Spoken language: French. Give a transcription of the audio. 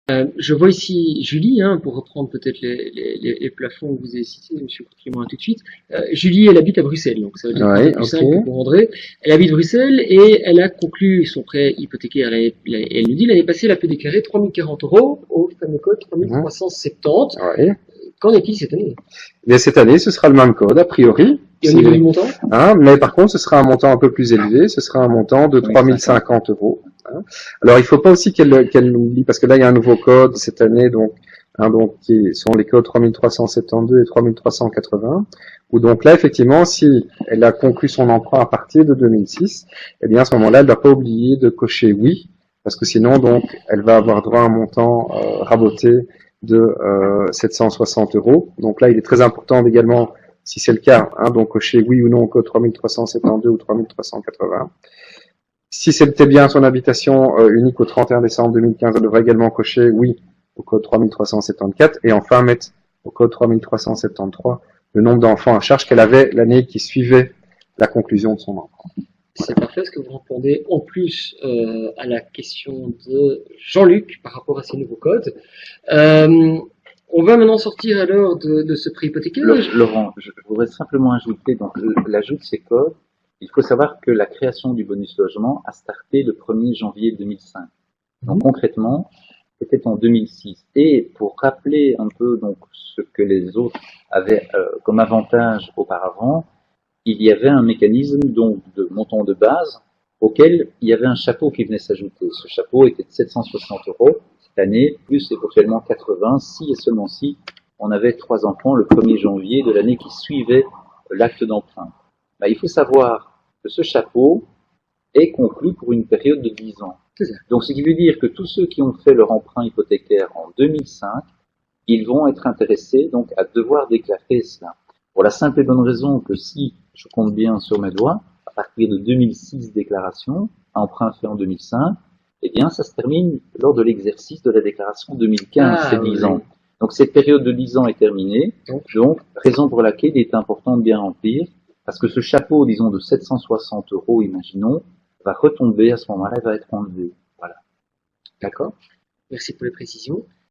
Je vois ici Julie, hein, pour reprendre peut-être les plafonds que vous avez cités, Monsieur Courtlimont, tout de suite. Julie, elle habite à Bruxelles, donc ça va être un peu Oui, plus ok. simple pour André. Elle habite Bruxelles et elle a conclu son prêt hypothécaire. Elle nous dit l'année passée, elle a pu déclarer 3040 euros au fameux code Mhm. 3370. Oui. Qu'en est-il cette année? Mais cette année, ce sera le même code, a priori. Et au niveau du montant? Hein, mais par contre, ce sera un montant un peu plus élevé. Ce sera un montant de 3050 euros. Hein. Alors, il ne faut pas aussi qu'elle oublie, parce que là, il y a un nouveau code cette année, donc qui sont les codes 3372 et 3380. Où donc là, effectivement, si elle a conclu son emprunt à partir de 2006, eh bien, à ce moment-là, elle ne doit pas oublier de cocher oui, parce que sinon, donc, elle va avoir droit à un montant raboté de 760 euros. Donc là, il est très important également, si c'est le cas, hein, donc cocher oui ou non au code 3372 ou 3380. Si c'était bien son habitation unique au 31 décembre 2015, elle devrait également cocher oui au code 3374 et enfin mettre au code 3373 le nombre d'enfants à charge qu'elle avait l'année qui suivait la conclusion de son emprunt. C'est parfait, ce que vous répondez en plus à la question de Jean-Luc par rapport à ces nouveaux codes. Euh, on va maintenant sortir alors de ce prix hypothécaire. Laurent, je voudrais simplement ajouter, donc l'ajout de ces codes, il faut savoir que la création du bonus logement a starté le 1er janvier 2005. Donc concrètement, c'était en 2006. Et pour rappeler un peu donc ce que les autres avaient comme avantage auparavant, il y avait un mécanisme donc de montant de base auquel il y avait un chapeau qui venait s'ajouter. Ce chapeau était de 760 euros cette année, plus éventuellement 80, si et seulement si on avait 3 enfants le 1er janvier de l'année qui suivait l'acte d'emprunt. Ben, il faut savoir que ce chapeau est conclu pour une période de 10 ans. Donc ce qui veut dire que tous ceux qui ont fait leur emprunt hypothécaire en 2005, ils vont être intéressés donc à devoir déclarer cela. Pour la simple et bonne raison que si je compte bien sur mes doigts, à partir de 2006 déclaration, emprunt fait en 2005, eh bien ça se termine lors de l'exercice de la déclaration 2015, c'est 10 ans. Donc cette période de 10 ans est terminée, donc raison pour laquelle il est important de bien remplir, parce que ce chapeau, disons, de 760 euros, imaginons, va retomber à ce moment-là, va être enlevé. Voilà. D'accord. Merci pour les précisions.